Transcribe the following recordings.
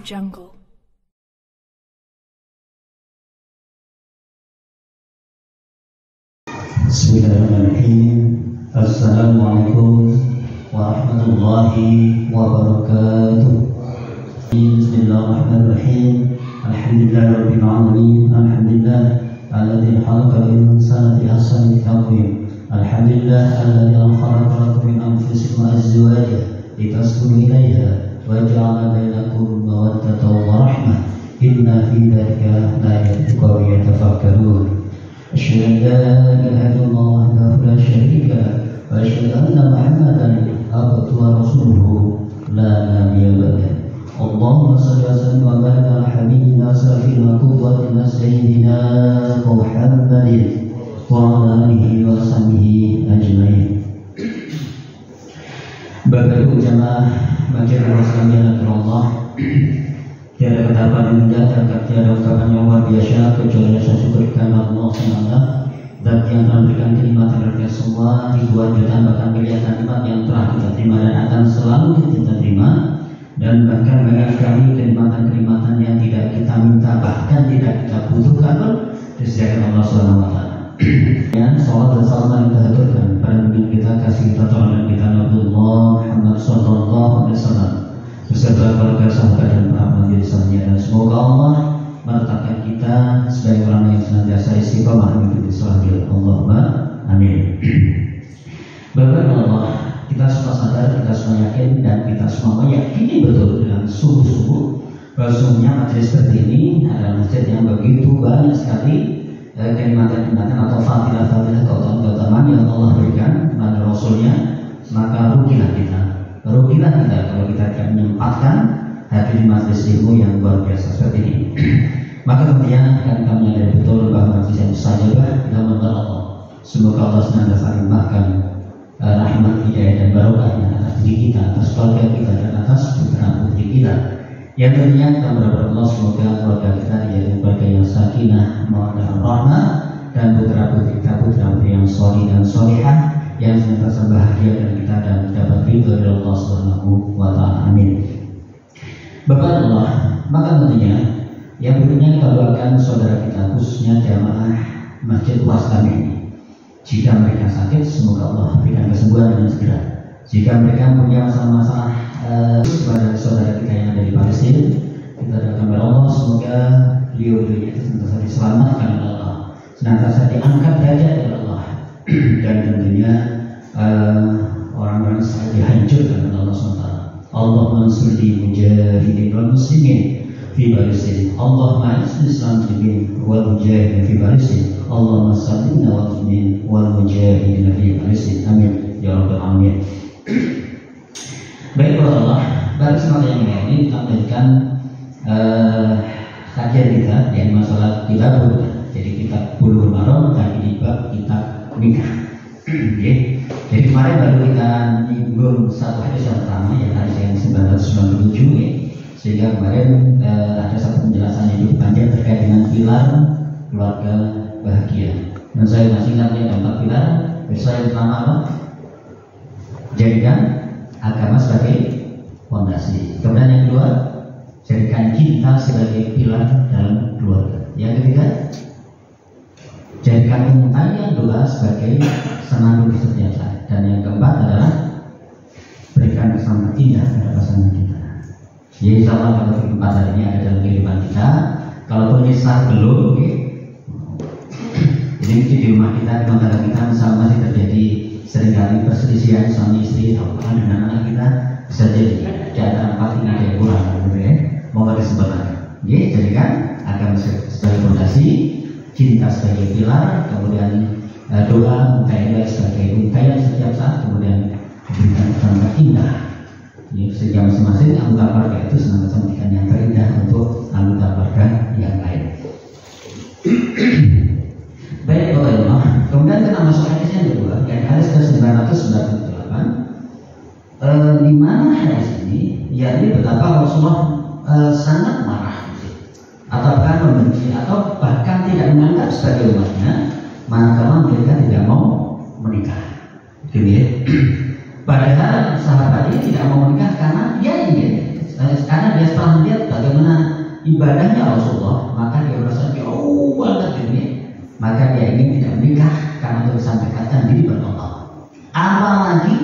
Jungle. Bismillahirrahmanirrahim. Assalamualaikum warahmatullahi wabarakatuh. Bismillahirrahmanirrahim. Alhamdulillahirabbil alamin. Alhamdulillah alladzi khalaqal insana fi ahsani taqwim. Alhamdulillah alladzi khalaqa lakum min anfusikum azwajan litaskunu ilaiha wa ja'ala bainakum mawaddatan wa rahmah. Inna fi dzalika laayatin liqaumin yatafakkarun. أشهد أن لا إله إلا الله وحده لا شريك له وأشهد أن محمدا عبده ورسوله لا نبي بعده. اللهم صل وسلم وبارك على حبيبنا وسفينا وقدوتنا سيدنا محمد وعلى آله وصحبه أجمعين. Bapak Ibu jamaah majelis Rasulullah Allah, tiada kata paling indah dan tiada ungkapan yang luar biasa kecuali rasa syukur karena Allah SWT dan yang telah memberikan kenikmatan kepada semua ribuan jutaan bahkan miliaran nikmat yang telah kita terima dan akan selalu kita terima, dan bahkan banyak sekali kenikmatan-kenikmatan yang tidak kita minta bahkan tidak kita butuhkan pun disediakan Allah SWT. Ya, salat dan salam yang kita haturkan pada Nabi kita, kasih kita, teladan kita Nabiullah Muhammad SAW beserta keluarga, sahabat dan para majelisnya, dan semoga Allah menetapkan kita sebagai orang yang senantiasa istiqomah mengikuti sunnah Allahumma amin. Bapak Allah, kita semua sadar, kita semua yakin, dan kita semua meyakini betul dengan sungguh-sungguh bahwa sesungguhnya majelis seperti ini adalah masjid yang begitu banyak sekali kenikmatan-kenikmatan atau fadilah-fadilah keutamaan yang Allah berikan kepada Rasulnya. Maka rugilah kita kalau kita tidak menyempatkan hadir di majelis ilmu yang luar biasa seperti ini. Maka kemudian kami menyadari betul bahwa majelis yang mustajabah adalah mandat Allah. Semoga Allah senantiasa limpahkan rahmat, hidayah dan barokahnya atas diri kita, atas keluarga kita, dan atas putra putri kita. Yang tentunya kita berdoa Allah semoga keluarga kita dijadikan keluarga yang sakinah, mawaddah, rahmah, dan putra putri yang sholih dan sholihah yang senantiasa bahagia dan kita dan dapat ridho dari Allah Subhanahu wa taala. Amin. Bapak Allah, maka tentunya yang berikutnya kita doakan saudara kita, khususnya jamaah Masjid Luas kami ini. Jika mereka sakit, semoga Allah berikan kesembuhan dengan segera. Jika mereka punya masalah-masalah kepada saudara kita yang ada di Palestina, kita doakan kepada Allah semoga beliau-beliau itu senantiasa diselamatkan oleh Allah, senantiasa diangkat derajat oleh Allah, dan tentunya orang-orang yang dihancurkan oleh Allah SWT. Allahumma ansur di mujahidin wal muslimin fi Palestin. Allahumma ansur Islam muslimin wal mujahidin fi Palestin. Allahumma sallimna wal muslimin wal mujahidin fi Palestin. Amin ya rabbal alamin. Baik Allah, pada kesempatan yang ini kita lanjutkan kajian kita yang masalah kitab. Jadi kita Bulughul Maram dan di bab kitab nikah. Jadi kemarin baru kita nyinggung satu hadis yang pertama, yang hadis yang 997 ya. Sehingga kemarin ada satu penjelasan yang cukup panjang terkait dengan pilar keluarga bahagia. Dan saya masih ingat yang keempat pilar. Yang pertama apa? Jadikan agama sebagai fondasi. Kemudian yang kedua, jadikan cinta sebagai pilar dalam keluarga. Yang ketiga, jadikan untaian doa sebagai senandung di setiap saat. Dan yang keempat adalah berikan kesan indah pada pasangan kita. Jadi insya Allah kalau keempat hari ini ada dalam kehidupan kita. Kalau pemirsa belum, jadi di rumah kita, di tangga kita misalnya masih terjadi seringkali perselisihan suami istri atau dengan anak kita, bisa jadi di antara empat ini ada yang kurang, mau disempurnakan. Jadi kan agama sebagai fondasi, cinta sebagai pilar, kemudian doa untaian sebagai untaian setiap saat, kemudian berikan contoh indah. Sehingga masing-masing anggota keluarga itu senantiasa memberikan yang terindah untuk anggota keluarga yang lain. Baik Allah. Kemudian kita masuk hadis yang kedua, yang hadis ke-998, di mana hadis ini yakni betapa Rasulullah sangat marah atau bahkan membenci atau bahkan tidak menganggap sebagai umatnya manakala mereka tidak mau menikah. Gitu ya. Padahal sahabat ini tidak mau menikah karena dia ingin, karena dia setelah melihat ibadahnya Rasulullah, maka dia merasa jauh banget ini, maka dia ingin tidak menikah karena untuk bisa mendekatkan diri kepada Allah. Apalagi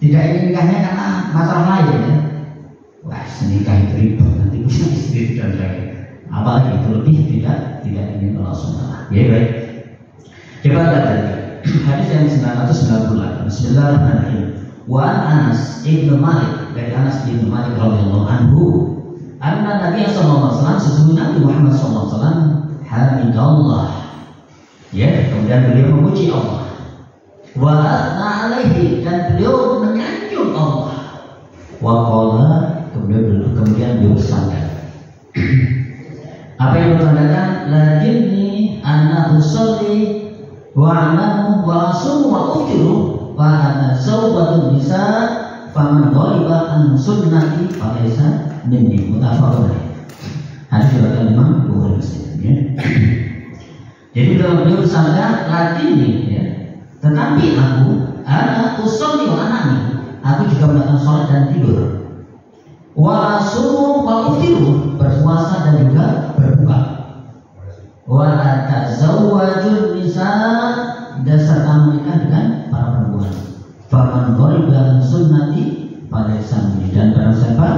tidak ingin nikahnya karena masalah lain ya. Wah, nikah itu ribet, nanti punya istri dan lain. Apalagi itu lebih tidak ingin Allah SWT. Ya baik. Coba lihat tadi hadis yang 998. Bismillahirrahmanirrahim. Wa Anas ibnu Malik, dari Anas ibnu Malik radhiyallahu anhu, anna Nabi sallallahu alaihi wasallam, sesungguhnya Nabi Muhammad sallallahu alaihi wasallam hamidallah. Ya, kemudian beliau memuji Allah. Wa asna alaihi, dan beliau menyanjung Allah. Wa qala, kemudian beliau bersabda. Apa yang berkatakan? Lakinni ana usolli wa anamu wa asum wa uftiru wa ana zawbatun nisa faman ghaliba an sunnati falaysa minni. Muttafaqun alaih. Hadis riwayat Imam Bukhari Muslim ya. Jadi beliau bersabda, lakinni ya, tetapi aku ana usolli wa anami, aku juga melakukan sholat dan tidur. Wa asum wa uftiru, berpuasa dan juga berbuka. Wa atazawwajun nisa, dan serta menikah dengan para perempuan. Faman ghaliba sunnati falaysa minni, dan barang siapa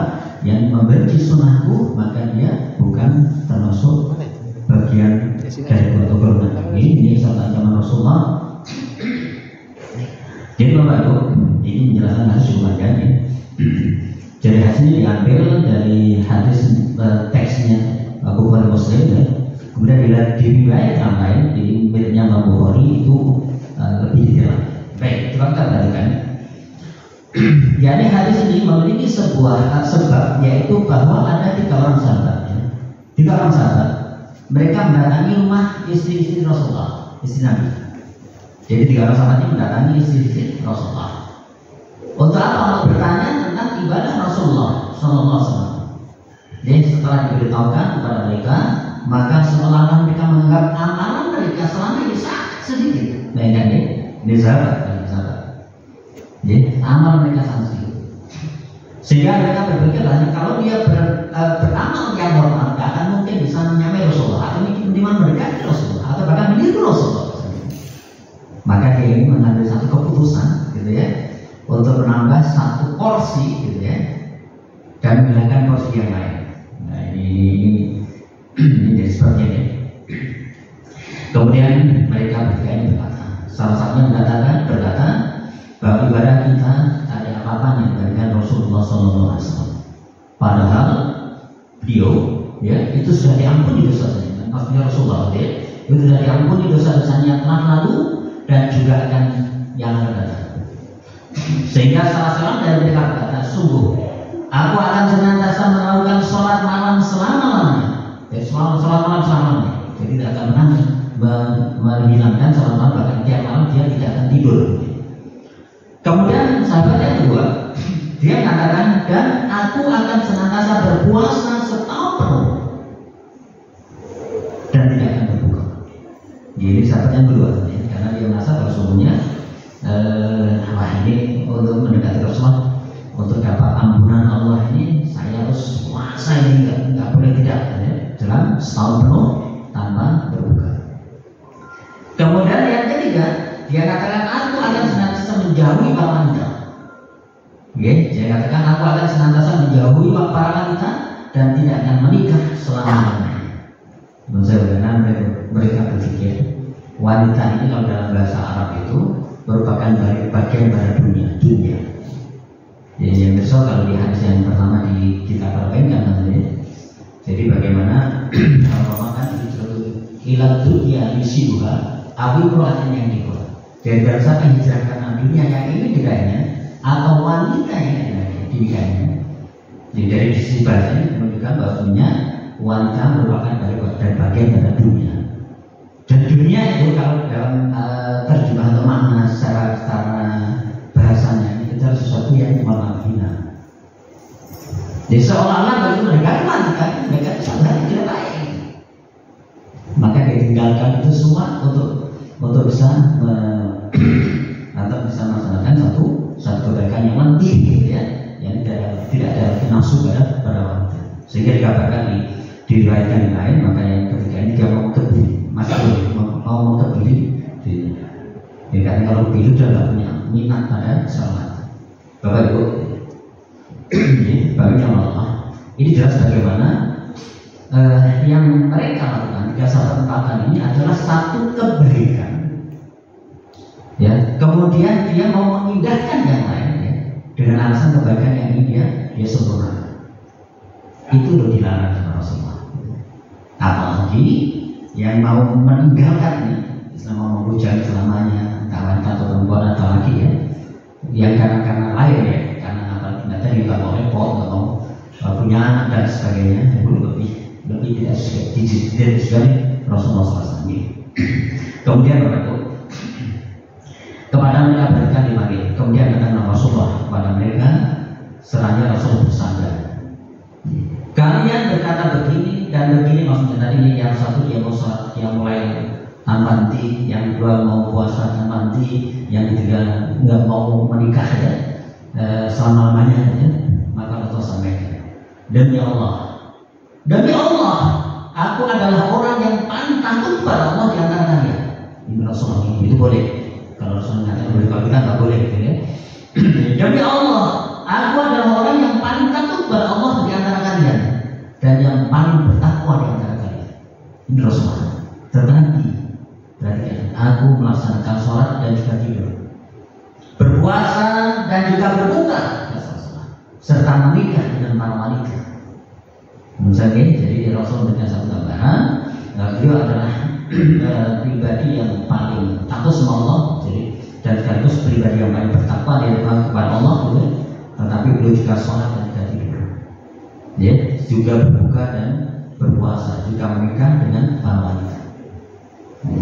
yang membenci sunnahku maka dia bukan termasuk bagian dari golongan ini. Sabda zaman Rasulullah. Jadi Bapak Ibu, ini menjelaskan hadis Jumat ya. Jadi hadisnya diambil dari hadis teksnya Bukhari Muslim ya. Kemudian di riwayat yang lain di miliknya Imam Bukhari itu lebih detail. Baik, coba kita perhatikan. Jadi hadis ini memiliki sebuah sebab, yaitu bahwa ada 3 orang sahabat ya. 3 orang sahabat, mereka mendatangi rumah istri-istri Rasulullah, istri Nabi. Jadi 3 orang sahabat ini mendatangi istri-istri Rasulullah. Untuk apa? Untuk bertanya tentang ibadah Rasulullah Sallallahu Alaihi Wasallam. Jadi setelah diberitahukan kepada mereka, maka seolah-olah mereka menganggap amalan mereka selama ini sangat sedikit. Bayangkan ya, ini sahabat. Jadi amal mereka sangat sedikit. Sehingga mereka berpikir kalau dia beramal yang normal, tidak akan mungkin bisa menyamai Rasulullah, atau minimal mendekati Rasulullah, atau bahkan meniru Rasulullah. Maka dia ini mengambil satu keputusan, gitu ya, untuk menambah 1 porsi, gitu ya, dan menghilangkan porsi yang lain. Nah ini jadi seperti ini. Kemudian mereka berkata, salah satunya berkata bahwa ibadah kita ada apa-apanya dibandingkan Rasulullah SAW. Padahal beliau ya itu sudah diampuni dosanya. Maksudnya Rasulullah ya, itu sudah diampuni dosa-dosanya telah lalu dan juga akan yang akan datang. Sehingga salah seorang dari mereka berkata, sungguh aku akan senantiasa melakukan sholat malam selama-lamanya. Sholat malam selama-lamanya. Jadi tidak akan pernah menghilangkan sholat malam, bahkan tiap malam dia tidak akan tidur. Kemudian sahabat yang kedua, dia mengatakan, dan aku akan senantiasa berpuasa setahun penuh dan tidak akan berbuka. Jadi sahabat yang kedua, karena dia merasa bahwa sesungguhnya wah ini untuk mendekati Rasulullah, untuk dapat ampunan Allah ini saya harus puasa ini nggak boleh tidak ya, dalam setahun penuh tanpa berbuka. Kemudian yang ketiga, dia katakan aku akan senantiasa menjauhi para wanita. Dia katakan aku akan senantiasa menjauhi para wanita dan tidak akan menikah selama-lamanya. Menurut saya bagaimana mereka berpikir wanita ini kalau dalam bahasa Arab itu merupakan bagian dari dunia. Jadi yang besok kalau di hadis yang pertama kita perbaikkan nanti. Jadi bagaimana kalau makan itu hilang dunia isi buka, awi perhatian yang dikot. Jadi berdasarkan hijrah karena dunia yang ini dikainya atau wanita yang dikainya. Jadi dari sisi bahasa ini menunjukkan bahwasanya wanita merupakan bagian dari dunia. Dan dunia itu kalau dalam terjemah atau makna secara bahasanya itu adalah sesuatu yang menghina. Jadi seolah-olah bagi mereka wanita mereka sangat tidak baik. Maka ditinggalkan itu semua untuk bisa atau bisa melaksanakan satu kebaikan yang lebih, gitu ya, yang tidak ada nafsu pada wanita. Sehingga dikabarkan diriwayatkan yang lain, maka yang ketiga ini dia mau kebiri, masih mau kebiri. Karena kalau kebiri sudah tidak punya minat pada sholat. Bapak Ibu, bagi yang Allah, ini jelas bagaimana yang mereka lakukan 3 sahabat ini adalah satu kebaikan. Ya, kemudian dia mau mengindahkan yang lain ya, dengan alasan kebaikan yang ini dia sempurna. Itu udah dilarang sama Rasulullah. Apalagi yang mau meninggalkan ini, mau membujang selamanya, entah wanita atau perempuan atau laki ya, yang karena lain ya, karena apa ternyata dia nggak mau repot, nggak mau punya anak dan sebagainya, lebih tidak sesuai Rasulullah SAW. Kemudian Bapak Ibu, kepada mereka berikan dipanggil. Kemudian datang Rasulullah kepada mereka, seraya Rasul bersabda, kalian berkata begini dan begini, maksudnya tadi yang satu dia mau sholat, yang mulai tanpa henti, yang kedua mau puasa tanpa henti, yang ketiga nggak mau menikah ya, selama-lamanya ya. Maka Rasul sampaikan, demi Allah, aku adalah orang yang paling takut pada Allah di antara kalian. Ini Rasulullah itu boleh. Kalau Rasulullah mengatakan boleh, kalau kita nggak boleh gitu ya. Demi Allah, aku adalah orang yang paling takut pada Allah di antara kalian dan yang paling bertakwa di antara kalian. Ini Rasulullah. Tetapi perhatikan, aku melaksanakan sholat dan juga tidur, berpuasa dan juga berbuka, serta menikah dengan para wanita. Misalnya, jadi Rasul dengan satu gambaran, beliau adalah pribadi yang paling takut sama Allah, jadi dan sekaligus pribadi yang paling bertakwa di hadapan kepada Allah, gitu. Tetapi beliau juga sholat dan juga tidur, ya, juga berbuka dan berpuasa, juga menikah dengan para wanita.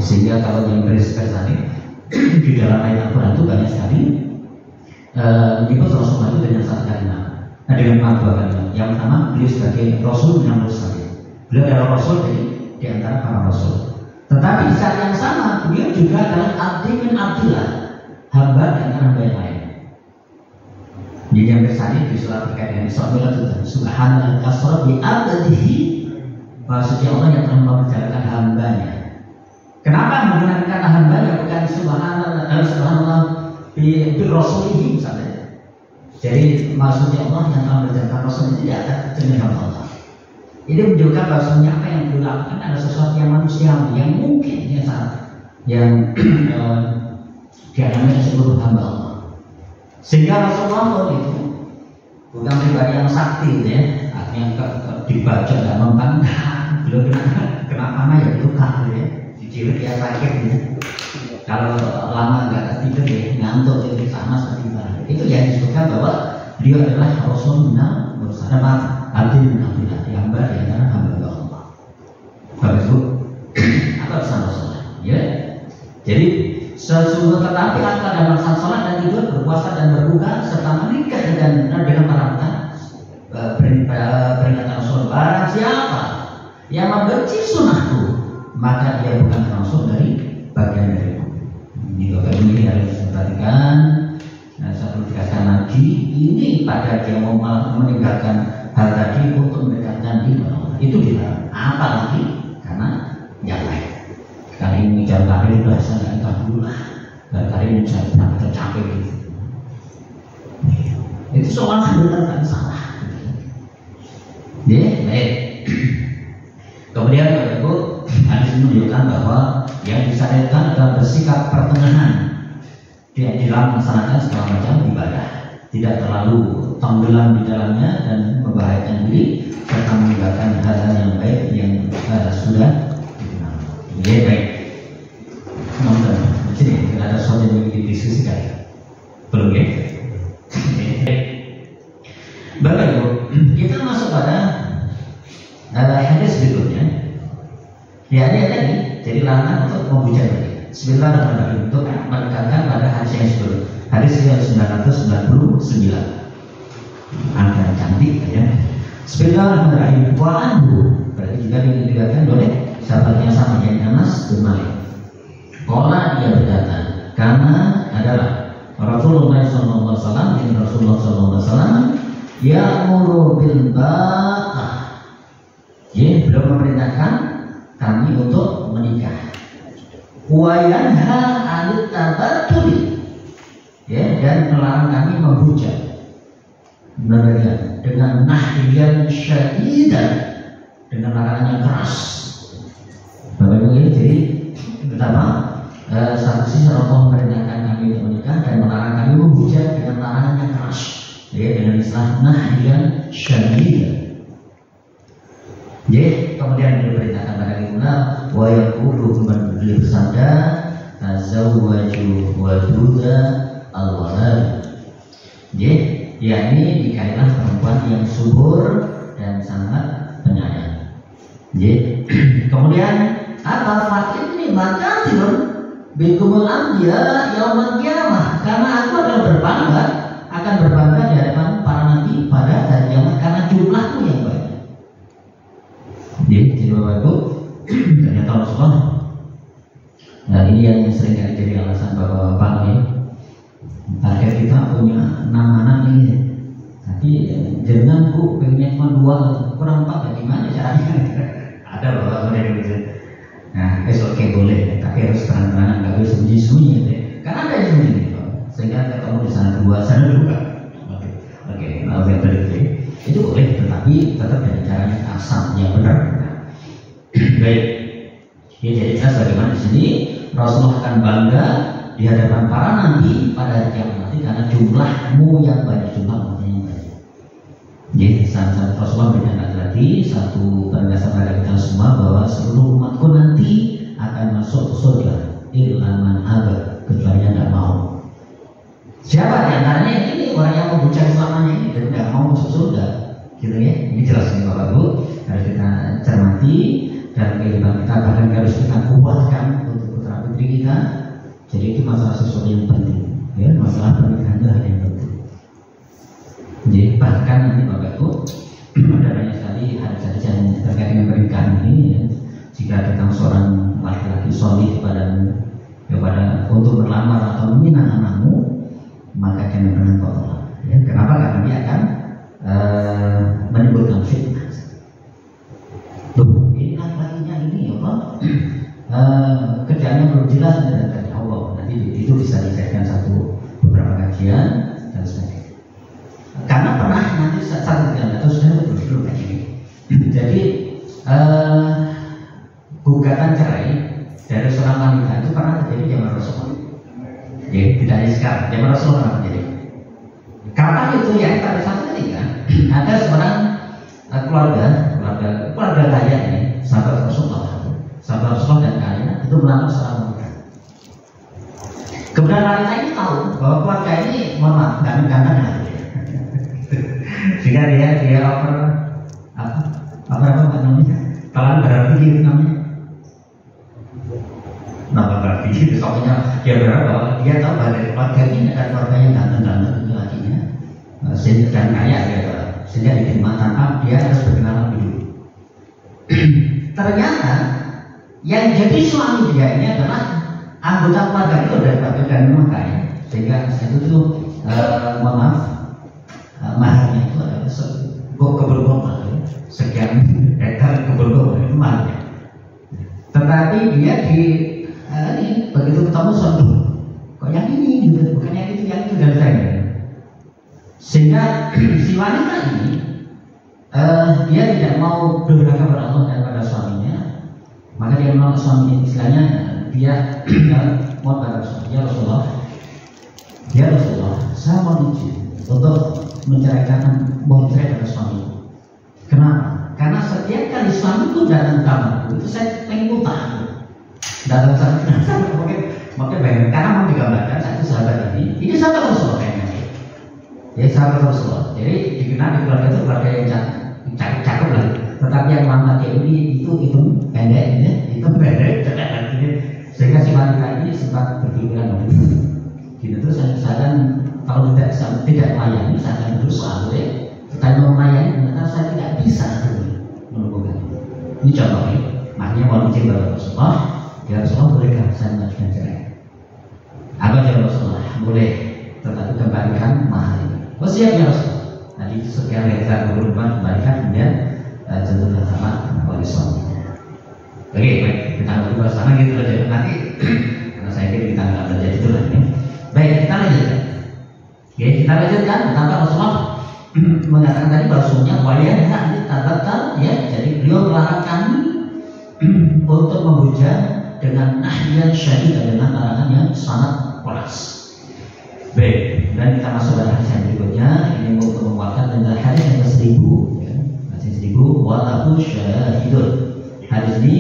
Sehingga kalau yang beriskan tadi di dalam ayat Al-Quran itu banyak sekali menyebut Rasulullah itu dengan satu kalimat, dengan dua kalimat. Yang pertama, beliau sebagai Rasul yang mursalin. Beliau adalah Rasul di antara para Rasul. Tetapi di saat yang sama, beliau juga adalah abdi min abdillah, hamba di antara hamba yang lain. Jadi yang bersani di surat terkait dengan Isra itu Subhanallah asra bi abdihi, maksudnya Allah yang telah memperjalankan hambanya. Kenapa menggunakan kata hambanya bukan subhanallah bi rasulihi misalnya? Jadi maksudnya Allah yang telah memperjalankan Rasul itu tidak ada jenis Allah. Ini menunjukkan bahwasanya apa yang beliau lakukan adalah sesuatu yang manusiawi, yang mungkin yang dianggap seluruh hamba Allah. Sehingga Rasulullah itu bukan pribadi yang sakti, ya, artinya dibaca dan membanggakan. Beliau kena panah ya luka, ya, dijilat ya sakit, ya. Kalau lama nggak tidur ya ngantuk, jadi sama seperti itu. Itu yang disebutkan bahwa beliau adalah Rasulullah bersama abdi abdillah, hamba di antara hamba Allah. Bapak Ibu, apa pesan Rasulullah? Ya, jadi sesungguhnya tetapi aku ada melaksanakan sholat dan tidur, berpuasa dan berbuka serta menikah dengan para wanita. Peringatan Rasul, barang siapa yang membenci sunnahku, maka dia bukan termasuk dari bagian dariku. Ini Bapak Ibu ini harus diperhatikan. Nah, saya perlu dikatakan lagi, ini pada dia mau meninggalkan hal tadi untuk mendekatkan diri Allah, itu dilarang. Apalagi karena yang lain. Kali ini jam karir udah saya nggak dulu lah. Dan kali ini saya pernah tercapai gitu. Itu seolah benar kan salah. Ya, baik. Kemudian Bapak Ibu, hadis menunjukkan bahwa yang disyariatkan adalah bersikap pertengahan. Dia dilaksanakan segala macam ibadah, tidak terlalu tenggelam di dalamnya dan membahayakan diri serta meninggalkan hal-hal yang baik yang sudah dikenal. Ya, baik. Nonton di sini tidak ada sesuatu yang didiskusikan, belum ya? Bapak Ibu, kita masuk pada hadis berikutnya. Ya, ini tadi jadi larangan untuk membujang tadi. Bismillahirrahmanirrahim, untuk menekankan pada hadis yang sebelum. Hadis yang 999. Angka cantik ya. Bismillahirrahmanirrahim. Wa anhu, berarti juga diriwayatkan oleh sahabat yang sama, yang Anas bin Malik. Qala, dia berkata, karena adalah Rasulullah SAW, yang Rasulullah SAW ya'muru bil baqah, beliau memerintahkan kami untuk menikah. Wa yanha 'anil tabattuli, ya, dan melarang kami membujak. Dengan nahyan syadidan, dengan larangan yang keras. Bapak Ibu, jadi pertama, satu sisi Allah memerintahkan kami untuk menikah dan melarang kami membujak dengan larangan yang keras, ya, dengan istilah nahyan syadidan. Jadi kemudian diperintahkan pada kita, wa yaqulu, beliau bersabda, tazawwaju waduda al-walad. Jadi yakni nikahilah perempuan yang subur dan sangat penyayang. Jadi kemudian apa fakir ini maka tilun bikumul anbiya yaumul qiyamah, karena aku akan berbangga di hadapan para nabi pada hari kiamat karena jumlahku yang banyak. Jadi Bapak Ibu, ternyata Rasulullah, nah ini yang sering kali jadi alasan bapak-bapak ya. Target kita punya 6 anak ini, tapi jangan bu pengennya cuma 2, kurang 4, ya gimana caranya? Ada bapak yang gitu. Nah, oke boleh, tapi harus terang-terangan, nggak bisa sembunyi-sembunyi ya. Karena ada yang sembunyi, sehingga ketemu di sana 2, sana 2. Oke, maaf ya berarti itu boleh, tetapi tetap dengan caranya asal yang benar. Baik, ya, jadi jelas bagaimana di sini Rasulullah akan bangga di hadapan para nabi pada hari kiamat nanti karena jumlahmu yang banyak, jumlah umatnya yang banyak. Jadi saat Rasulullah berikan lagi satu penegasan pada kita semua bahwa seluruh umatku nanti akan masuk surga illa man aba, kecuali yang tidak mau. Siapa di antaranya ini orang yang membucak selamanya ini dan tidak mau masuk surga, gitu ya. Ini jelas nih Bapak Ibu, harus kita cermati dalam kehidupan kita, bahkan harus kita kuatkan untuk putra putri kita. Jadi itu masalah sesuatu yang penting, ya, masalah pernikahan itu hal yang penting. Jadi bahkan nanti Bapak Ibu ada banyak sekali hadis-hadis yang terkait dengan pernikahan ini, ya. Jika datang seorang laki-laki solih kepada untuk berlamar atau meminang anakmu, maka jangan pernah kau tolak. Ya, kenapa? Karena dia akan menimbulkan fitnah. Tuh, ini laki-lakinya ini ya Pak, kerjaannya belum jelas dan nanti itu bisa dijadikan beberapa kajian dan sebagainya. Karena pernah nanti satu kali atau sudah betul kayak gini. Jadi gugatan cerai dari seorang wanita itu pernah terjadi zaman Rasulullah. Ya, tidak hanya sekarang, zaman Rasulullah pernah terjadi. Kapan itu ya? Pada satu ketika ada seorang keluarga kaya ini, sahabat Rasulullah dan kaya itu melamar seorang wanita. Kemudian wanita ini tahu bahwa keluarga ini, mohon maaf, ganteng-ganteng ya. Sehingga dia apa namanya? Talan berarti itu namanya. Nama berarti itu soalnya dia berharap bahwa dia tahu bahwa dari keluarga ini ada keluarga yang ganteng-ganteng itu lakinya, dan kaya dia, sehingga diterima tanpa dia harus berkenalan dulu. Ternyata yang jadi suami dia ini adalah anggota keluarga itu dari bapak dan rumah kaya, sehingga itu tuh mohon maaf, maharnya itu adalah kebun kota, sekian hektar kebun kota itu maharnya. Tetapi dia begitu ketemu suatu, kok yang ini gitu, bukan yang itu dan lain. Sehingga si wanita ini dia tidak mau durhaka kepada Allah dan pada suaminya, maka dia menolak suaminya. Istilahnya dia mau pada Rasulullah, ya Rasulullah, saya mau izin untuk menceraikan pada suami. Kenapa? Karena setiap kali suamiku datang ke kamarku itu saya pengen utang. Datang sana, mungkin bayangkan, karena mau digambarkan satu sahabat ini sahabat Rasulullah kayaknya. Ya sahabat Rasulullah. Jadi dikenal di keluarga itu keluarga yang cakep lah. Tetapi yang mantan dia ini itu pendek, ya, itu pendek, sehingga si wanita ini sempat berpikiran gitu. Terus saya kalau tidak melayani, saya akan berusaha, ya. Tetapi mau melayani, ternyata saya tidak bisa menemukan. Ini contohnya, makanya mau izin kepada Rasulullah. Ya Rasulullah, bolehkah saya mengajukan cerai? Apa jawab Rasulullah? Boleh, tetapi kembalikan mahar ini. Oh siap ya Rasulullah. Tadi sekian hektar kebun kembalikan, kemudian tentunya sama oleh suami. suasana gitu aja nanti karena saya kira kita nggak terjadi itu lah ya. Baik, kita lanjutkan. Oke, kita lanjutkan tentang Rasulullah mengatakan tadi bahwasanya walian nanti tatakan ya, jadi beliau melarang kami untuk memuja dengan nahyan syadid, dengan larangan yang sangat keras. Baik, dan kita masuk pada hadis yang berikutnya. Ini untuk menguatkan tentang hadis yang ke-1000 ya. Hadis 1000 walahu syahidun. Hadis ini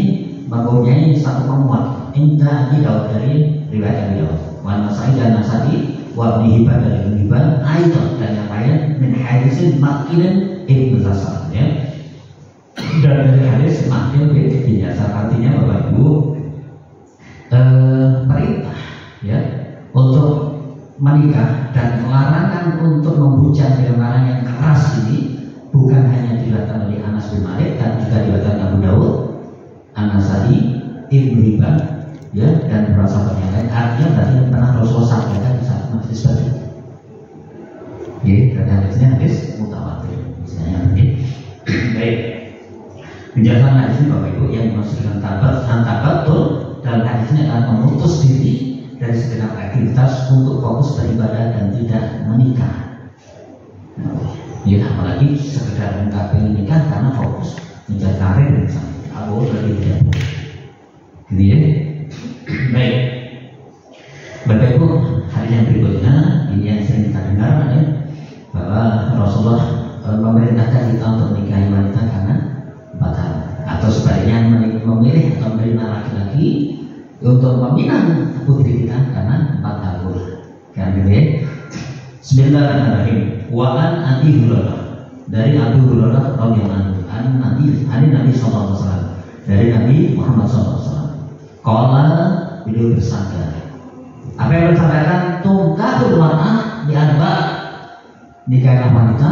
mempunyai satu penguat inda Abi Daud, dari riwayat Abi Daud, wa Nasai dan Nasai, wa Ibnu Hibban dari Ibnu Hibban, Aidan dan yang lain min hadisin Maqil ibn Zasar ya. Dan dari hadis Maqil bin Zasar, artinya Bapak Ibu perintah ya untuk menikah dan larangan untuk membujang dengan larangan yang keras ini bukan hanya diriwayatkan oleh Anas bin Malik, dan juga diriwayatkan Abu Daud, An-Nasai, Ibnu Hibban ya, dan beberapa sahabat yang lain. Artinya berarti pernah Rasulullah sampaikan di saat majlis badar. Ya, berarti hadisnya hadis mutawatir misalnya begini. Baik, penjelasan hadis ini Bapak Ibu yang dimaksudkan tabatul dalam hadis ini adalah memutus diri dari segenap aktivitas untuk fokus beribadah dan tidak menikah. Ya, apalagi sekedar ingin nikah karena fokus mengejar karir misalnya. Aku berarti tidak boleh. Gitu ya. Baik. Bapak Ibu, hari yang berikutnya ini yang sering kita dengar ya, bahwa Rasulullah memerintahkan kita untuk menikahi wanita karena 4 hal, atau sebaliknya memilih atau menerima laki-laki untuk meminang putri kita karena 4 hal pula. Kan gitu ya. Bismillahirrahmanirrahim. Wa an Abi Hurairah, dari Abu Hurairah radhiyallahu anhu, Nabi sallallahu alaihi wasallam, dari Nabi Muhammad sallallahu alaihi wasallam. Qala, beliau bersabda. Apa yang disampaikan? Tungkahul mar'ah bi arba', nikahlah wanita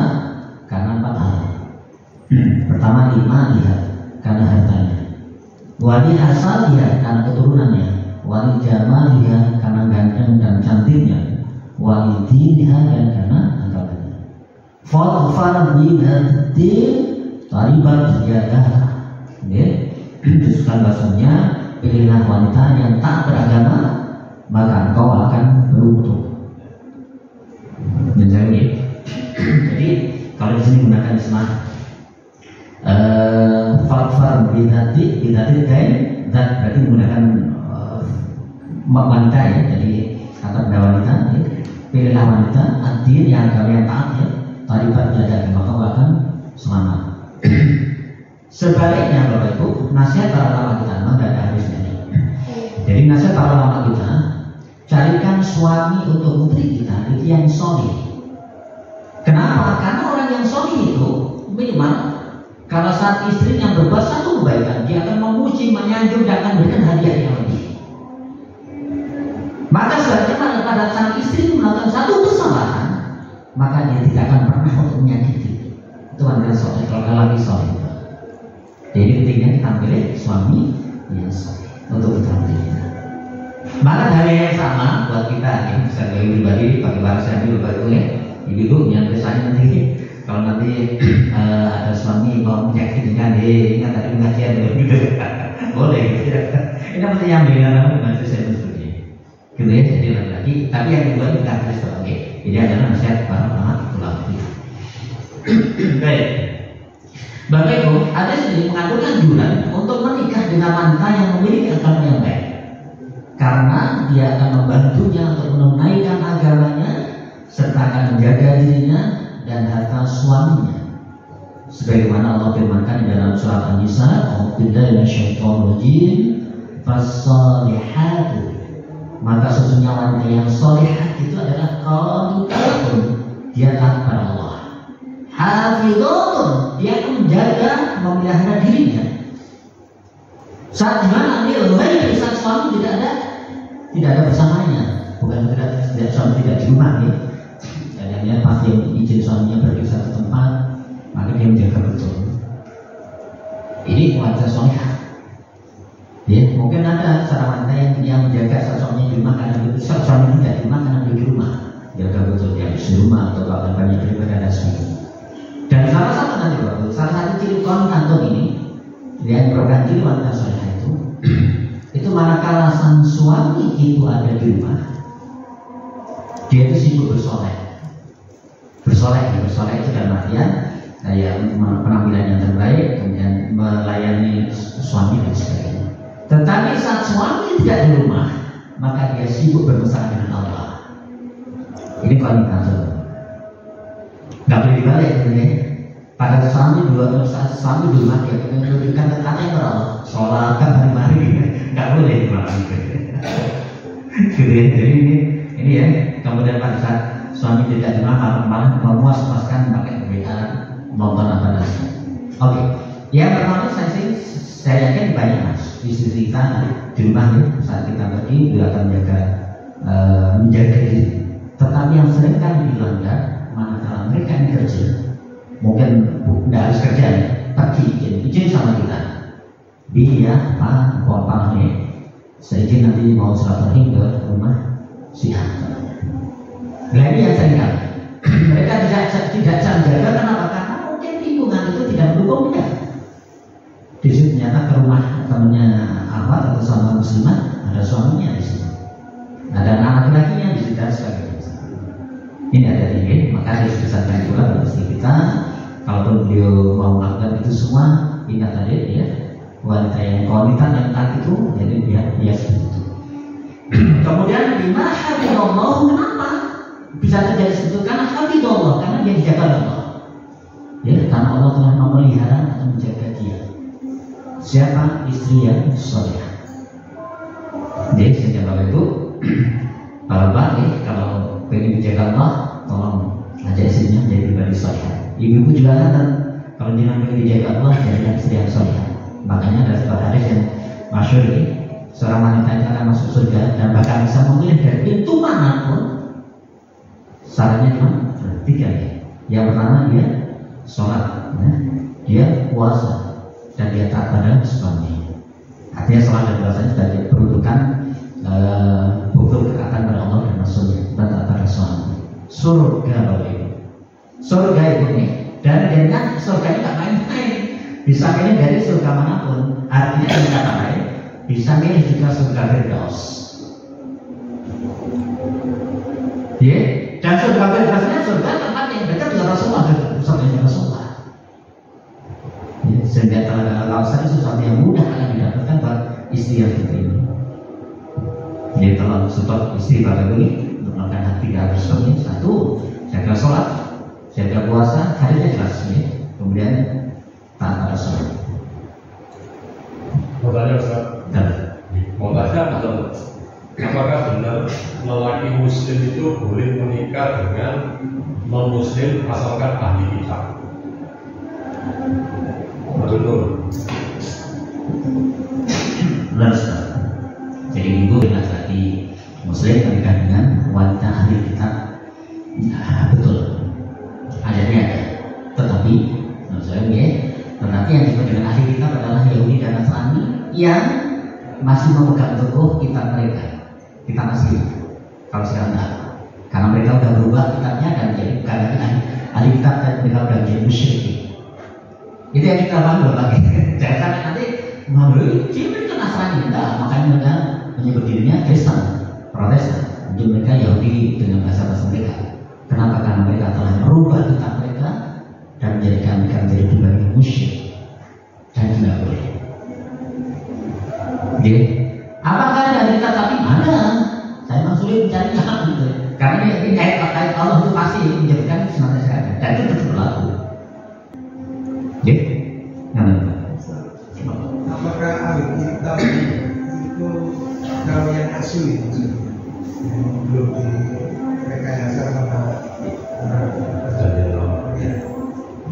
karena 4 hal. Pertama, 5 lihat karena hartanya, wali asal dia karena keturunannya, wali jamal dia karena ganteng dan cantiknya, wali dinha dan karena agamanya. Fadfar binati taribat jadah. Ya, disebutkan bahasanya pilihlah wanita yang tak beragama, maka engkau akan beruntung. Jadi kalau di sini gunakan istilah fadfar binati kain, dan berarti menggunakan wanita ya. Jadi kata pada wanita ya, pilihlah wanita adil yang kalian taat ya, taribat jadah, maka engkau akan selamat. Sebaliknya Bapak Ibu, nasihat para ulama kita memang tidak ada habisnya. Jadi nasihat para ulama kita, carikan suami untuk putri kita itu yang soleh. Kenapa? Karena orang yang soleh itu minimal kalau saat istrinya berbuat satu kebaikan, dia akan memuji, menyanjung, dan akan memberikan hadiah yang lebih. Maka sebaliknya pada saat istri melakukan satu kesalahan, maka dia tidak akan pernah untuk menyakiti. Itu wanita soleh, kalau lagi soleh. Jadi pentingnya kita pilih suami yang soleh untuk kita pilih. Maka hal yang sama buat kita ya, bisa bagi pribadi, pakai bahasa yang dulu baru ya. Ibu yang biasanya nanti kalau nanti ada suami mau menyakitkan dia, ingat tadi pengajian gitu, boleh gitu. Ini mesti yang bilang dengan saya seperti gitu ya. Jadi lagi, tapi yang kedua juga harus sebagai. Jadi adalah nasihat para ulama kita. Baik. Bapak Ibu, ada sini mengandung anjuran untuk menikah dengan wanita yang memiliki agama yang baik, karena dia akan membantunya untuk menunaikan agamanya serta akan menjaga dirinya dan harta suaminya. Sebagaimana Allah firmankan di dalam surat An-Nisa, "A'udzubillahi minasyaitonir rajim, fas-salihatu." Maka sesungguhnya wanita yang salihah itu adalah qanitatun, dia taat kepada Allah. Hafizatun, dia akan menjaga, memelihara dirinya. Saat dimana dia baik, saat suami tidak ada bersamanya, bukan tidak suami tidak di rumah ya. Dan dia pasti izin suaminya pergi ke satu tempat, maka dia menjaga betul. Ini wanita solehah. Ya, mungkin ada seorang wanita yang menjaga saat suaminya di rumah karena saat suami tidak di rumah karena dia di rumah, jaga betul dia di rumah atau akan banyak daripada ada suami. Dan salah satu nanti salah satu ciri kontanton ini yang berganti wanita solehah itu itu manakala sang suami itu ada di rumah, dia itu sibuk bersoleh itu dalam artian penampilan yang terbaik, kemudian melayani suami dan sebagainya. Tetapi saat suami tidak di rumah, maka dia sibuk bermesra dengan Allah. Ini kualitas. Nggak boleh dibalik sebenarnya. Pada suami di rumah dia menunjukkan tentang yang berallah, sholat kan hari-hari, nggak boleh dibalik. Jadi ini ya. Kemudian pada saat suami tidak di rumah, malah memuas-puaskan pakai WA, nonton apa nasi. Oke. Ya pertama saya yakin banyak mas istri kita di rumah ya, saat kita pergi dia akan menjaga diri. Tetapi yang sering kali dilanggar manakala mereka ini kerja, mungkin tidak harus kerja ya, pergi izin sama kita. Dia Pak nih, saya izin nanti mau silaturahim ke rumah si A. Nah ini yang sering kali mereka tidak jaga. Kenapa? Karena mungkin lingkungan itu tidak mendukung dia. Di situ ternyata ke rumah temannya atau sama muslimah ada suaminya di sini, ada anak lakinya di situ dan sebagainya. Ini ada tinggi, maka harus disampaikan pula bagi istri kita. Kalaupun beliau mau melakukan itu semua, ingat tadi ya, wanita yang taat itu, jadi dia seperti. Kemudian bima hafidhallah, kenapa bisa terjadi seperti itu? Karena hafidhallah, karena dia dijaga Allah. Ya, karena Allah telah memelihara dan menjaga dia. Siapa? Istri yang soleh. Jadi sejak itu para baik kalau pengen dijaga Allah, tolong ajak istrinya menjadi pribadi soleh. Ibu juga kata kalau jangan pengen dijaga Allah, jadilah istri yang soleh. Makanya ada sebuah hadis yang masyhur ini, seorang wanita itu akan masuk surga dan bahkan bisa memilih dari pintu manapun. Sarannya cuma tiga ya. Yang pertama dia sholat, ya. Dia puasa, dan dia taat pada suami. Artinya sholat dan puasanya sebagai peruntukan bukti ketaatan pada Allah dan Rasulnya, dan taat pada suami. Surga Bapak Ibu. Surga itu nih, dan dengan surga ini tak main-main. Bisa milih dari surga manapun. Artinya dengan kata lain, bisa milih juga surga Firdaus. Ya, dan surga Firdausnya surga tempat yang dekat dengan Rasulullah, surga Rasulullah. Sehingga kawasan itu sesuatu yang mudah akan didapatkan buat istri yang seperti ini. Jadi kalau support istri pada ini untuk melakukan tiga hal tersebut, satu, jaga sholat, jaga puasa, hadisnya jelas ya. Kemudian taat pada sholat. Mau tanya Ustaz? Mau tanya apakah benar lelaki muslim itu boleh menikah dengan non muslim asalkan ahli kitab? Betul. Benar Ustaz. Jadi ibu dengan laki muslim menikah dengan wanita ahli kitab, ya, betul. Adanya ada. Tetapi menurut saya tetapi yang disebut dengan ahli kitab adalah Yahudi dan Nasrani yang masih memegang teguh kitab mereka, kitab asli. Kalau sekarang enggak, karena mereka sudah berubah kitabnya dan jadi bukan lagi ahli kitab, dan mereka sudah menjadi musyrik. Itu yang kita bangun lagi. Jangan sampai nanti mengambil ciri Nasrani, enggak. Makanya mereka menyebut dirinya Kristen, Protestan. Jadi mereka Yahudi dengan bahasa mereka. Kenapa? Karena mereka telah merubah kitab mereka dan menjadikan mereka menjadi pribadi musyrik, dan tidak boleh. Jadi, apakah dari kitab tapi ada? Saya memang sulit mencarinya gitu. Karena ini ayat Allah itu pasti menjadikan senantiasa ada, dan itu tetap berlaku. Apakah ahli kitab itu kalau yang asli yang belum direkayasa sama ya,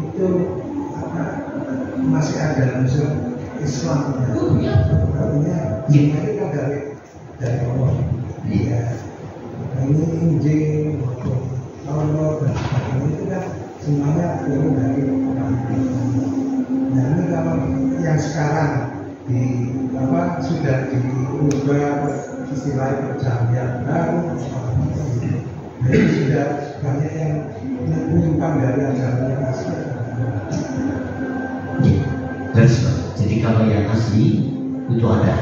itu masih ada unsur Islam ya? Artinya mereka dari Allah ya, ini Injil Allah dan sebagainya itu kan semuanya turun dari orang. Nah ini kalau yang sekarang sudah diubah istilah perjanjian baru, jadi sudah banyak yang menyimpang dari ajaran yang asli. Jadi kalau yang asli itu ada,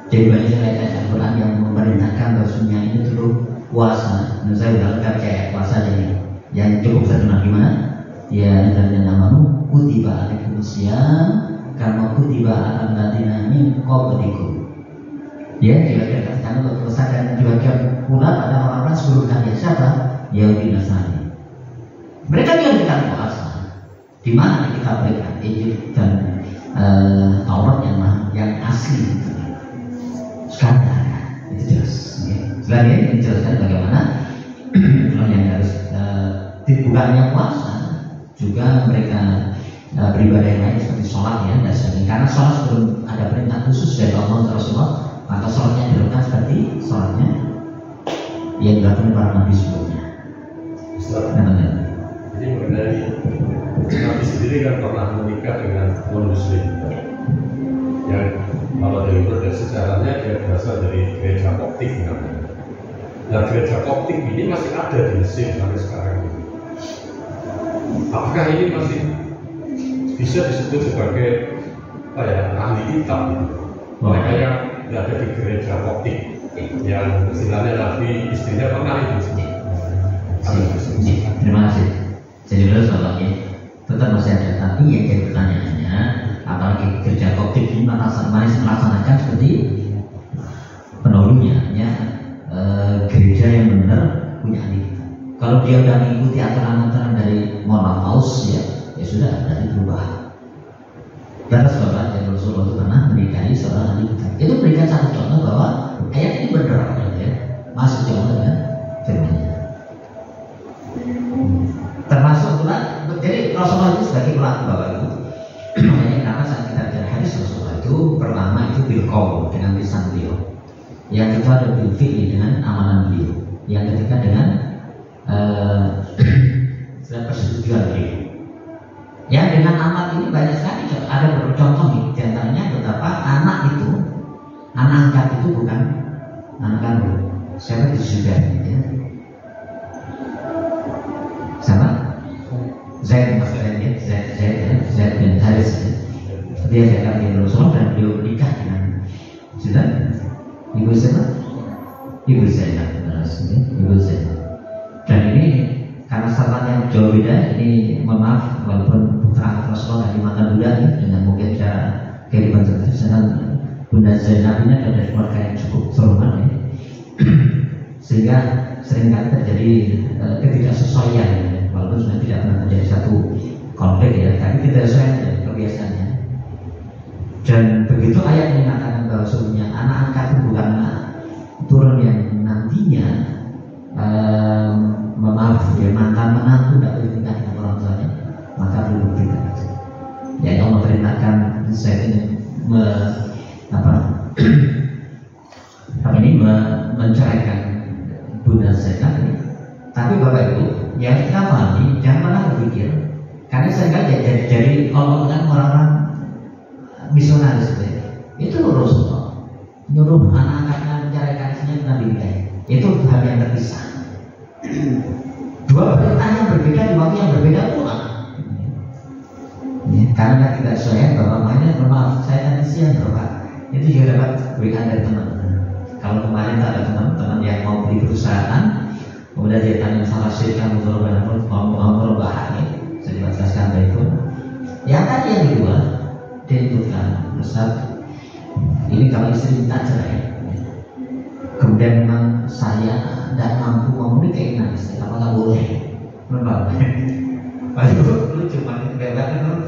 Jadi banyak ayat Al-Quran yang memerintahkan bahwasanya ini dulu puasa. Nah, saya udah lengkap kayak puasa yang cukup terkenal gimana? Ya, dan namamu kutiba alaikumusiyam kama kutiba alal ladzina min qablikum. Ya, dikatakan untuk puasa dan dibagi pula pada orang-orang sebelum kalian siapa? Yahudi Nasrani. Mereka juga dikatakan puasa. Di mana kita berikan Injil dan Taurat yang asli. Sekarang itu jelas. Selain ini menjelaskan bagaimana yang harus dibukanya puasa juga mereka beribadah yang lain seperti sholat ya dan sebagainya. Karena sholat sebelum ada perintah khusus dari Allah dan Rasulullah, maka sholatnya dilakukan seperti sholatnya yang dilakukan para nabi sebelumnya. Jadi mengenai Nabi sendiri kan pernah menikah dengan non-muslim yang kalau dari sejarahnya dia berasal dari gereja Koptik namanya. Nah, gereja Koptik ini masih ada di Mesir sampai sekarang ini. Apakah ini masih bisa disebut sebagai ahli kitab gitu? Mereka yang berada di gereja Koptik yang istilahnya Nabi istrinya pernah itu sini. Terima kasih. Jadi terus bapaknya tetap masih ada, tapi yang jadi pertanyaannya, apalagi gereja Koptik ini melaksanakan seperti pendahulunya, ya, gereja yang benar punya ahli kitab. Kalau dia udah mengikuti aturan-aturan dari Paus ya sudah berarti berubah. Terus bapak dan Rasulullah itu pernah menikahi seorang ahli kitab. Itu berikan satu contoh bahwa ayat ini benar ya, masuk contoh ya firmannya. Termasuk pula, jadi Rasulullah itu sebagai pelaku bapak ibu. Makanya kenapa saat kita belajar hadis Rasulullah itu pertama itu bil qaul dengan lisan beliau, yang kedua ada bil fi'li dengan amalan beliau, yang ketiga dengan persetujuan beliau. Ya dengan amal ini banyak sekali ada beberapa contoh nih, diantaranya betapa anak angkat itu bukan anak kandung. Siapa di Sudan ya? Sama Zaid bin Haris dia dekat dengan Rasulullah dan beliau menikah dengan Sudan. Ibu Zainab. Dan ini karena syarat yang jauh beda, ini maaf walaupun putra Rasulullah dari mata Buddha dengan mungkin cara kehidupan sederhana, Bunda Zainab ini adalah dari keluarga yang cukup terhormat ya. Sehingga seringkali terjadi ketidaksesuaian ya. Walaupun sudah tidak pernah terjadi satu konflik ya, tapi ketidaksesuaian dari kebiasaannya. Dan begitu ayat mengatakan bahwa sebenarnya anak angkat itu bukan turun yang nantinya ya mantan menantu tidak boleh nikah dengan orang tuanya, maka perlu buktikan itu. Ya Allah perintahkan saya ini menceraikan Bunda Zainab ini. Tapi Bapak Ibu yang kita pahami, jangan pernah berpikir karena saya jadi kalau kan orang-orang misionaris itu Rasulullah nyuruh anak-anaknya menceraikan istrinya dengan dinikahi, itu hal yang terpisah. Dua perintah yang berbeda di waktu yang berbeda pula. Ya, karena tidak sesuai bahwa maaf saya tadi siang Bapak itu juga dapat WA dari teman. Kalau kemarin ada teman-teman yang mau beli perusahaan, kemudian dia tanya salah sih kamu mau perubahan ini, saya jelaskan dari itu. Yang tadi yang kedua dia ikutkan Ustaz, ini kalau istri minta cerai, kemudian memang saya tidak mampu menikahi dengan istri, apakah boleh? Memang waduh lucu banget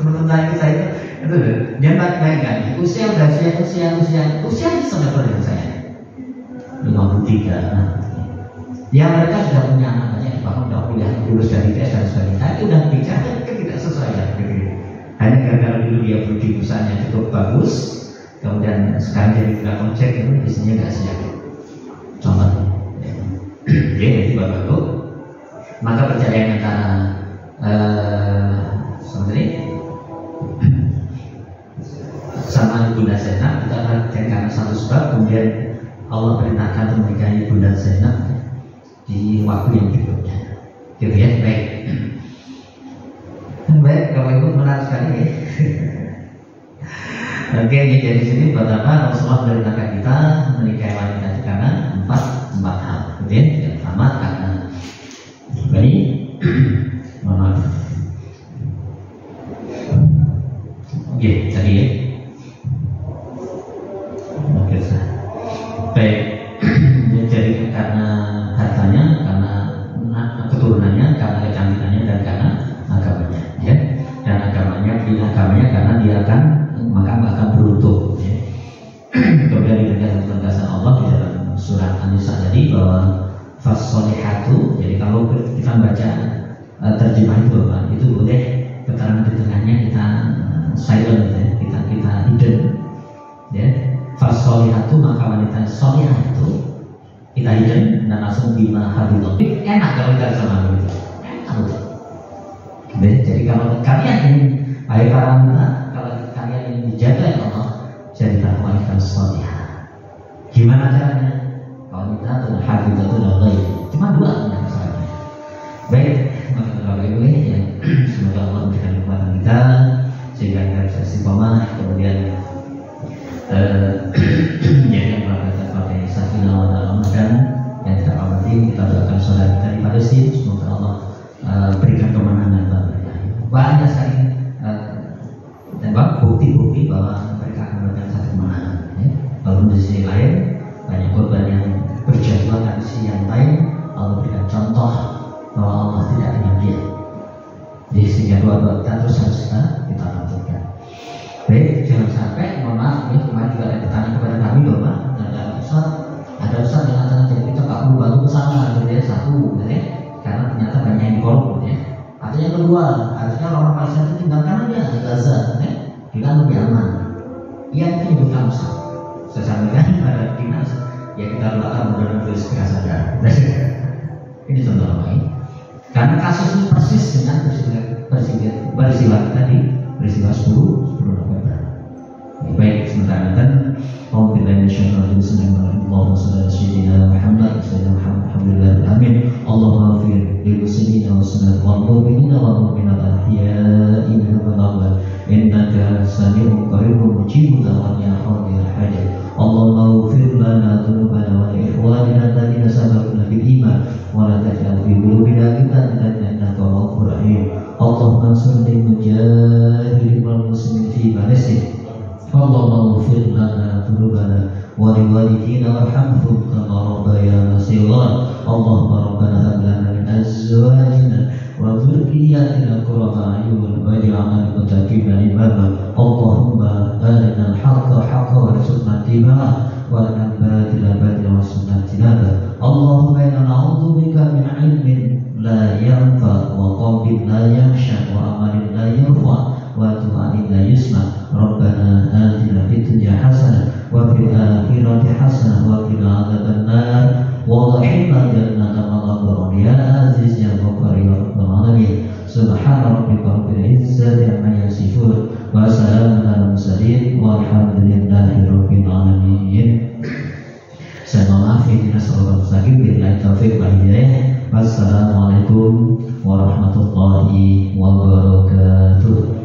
menurut saya itu dia tak bayangkan usia sudah usia sama dengan saya 53. Ya mereka sudah punya anak banyak, bahkan sudah kuliah lulus dari tes dan sebagainya, tapi sudah bicara tidak sesuai ya. Hanya gara-gara dulu dia di perusahaan yang cukup bagus, kemudian sekarang jadi tukang ojek itu isinya nggak siap. Contohnya, jadi Bapak Ibu, maka perceraian antara sama Bunda Zainab itu adalah karena satu sebab, kemudian Allah perintahkan untuk menikahi Bunda Zainab di waktu yang berikutnya. Gitu ya, baik. Baik, Bapak Ibu menarik sekali ya. Oke, jadi sini pertama Rasulullah memerintahkan kita menikahi wanita itu karena empat hal. Kemudian yang pertama karena kembali mohon maaf. Oke, tadi ya. Oke, baik. Jadi karena hartanya, karena keturunannya, karena kecantikannya, dan karena agamanya, ya. Dan agamanya karena dia akan beruntung, ya. Kemudian diberikan penegasan Allah di dalam surat An-Nisa tadi bahwa fasolihatu. Jadi kalau kita baca terjemah itu, itu boleh keterangan di tengahnya kita silent, ya. Kita hidden, ya. Fasolihatu, maka wanita solihah itu kita hidden dan langsung bima habibullah. Enak kalau kita sama begitu. Jadi kalau kalian ini, baik para wanita, kalau kalian ini dijaga ya Allah, jadilah wanita solihah. Gimana caranya? Wanita atau habibullah itu Allah. Cuma dua yang misalnya. Baik, maka Bapak Ibu ya, semoga Allah memberikan kekuatan kita sehingga kita bisa istiqomah, kemudian yang melakukan pakai sakinah wa Ramadan yang tidak berarti kita doakan saudara kita di Palestina, semoga Allah berikan kemenangan banyak sekali dan bukti-bukti bahwa mereka akan memberikan satu kemenangan, ya. Lalu di sisi lain banyak korban yang berjatuhan, di sisi yang lain Allah berikan contoh bahwa Allah tidak tinggal diam. Di sisi dua-dua kita terus harus kita lakukan. Baik, jangan sampai, mohon maaf, ya, kemarin juga ada bertanya kepada kami bahwa ada Ustaz yang akan jadi kita nggak perlu bantu ke sana, jadi satu, ya, karena ternyata banyak yang dikorup, ya. Atau yang kedua, harusnya orang Palestina itu tinggalkan aja di Gaza, ya, kita lebih aman. Iya, itu juga Ustaz. Saya sampaikan pada dinas, ya kita doakan mudah-mudahan terus segera sadar. Ini contoh lain. Karena kasus ini persis dengan peristiwa kita di peristiwa 10 November. Baik, sementara dan Alhamdulillah Allahumma salli ala sayyidina Muhammad alhamdulillah amin. Allahumma ighfir lil muslimina was wal mu'minina wal mu'minat ahya'i minhum wal amwat innaka sami'un qaribun mujibud da'wat ya hadir hajat. Allahumma ighfir lana dhunubana wa li ikhwanina alladhina sabaquna bil iman wa la taj'al fi qulubina ghillan innaka ghafurur rahim. Allahumma salli mujahidin wal muslimin fi Palestina. Allahumma ighfir lana dhunubana wa li walidina warhamhum kama rabbayana shighara. Allahumma rabbana hab lana min azwajina wa dhurriyyatina qurrata a'yun waj'alna lil muttaqina imama. Allahumma arina al-haqqa haqqan warzuqna ittiba'ah wa arina al-batila batilan warzuqna ijtinabah. Allahumma inna na'udzu bika min 'ilmin la yanfa wa qalbin la yakhsha wa amalin la yarfa wa du'ain la yusma. Rabbana atina fid dunya hasanah wa fil akhirati hasanah wa qina adzabannar wa qina jannata ma'al ya aziz ya ghafar ya rabbal alamin. Subhana rabbika rabbil izzati amma yasifun wa salamun alal mursalin walhamdulillahi rabbil alamin. Saya mohon maaf ini nasallahu mustaqim billahi taufiq wal hidayah. Wassalamualaikum warahmatullahi wabarakatuh.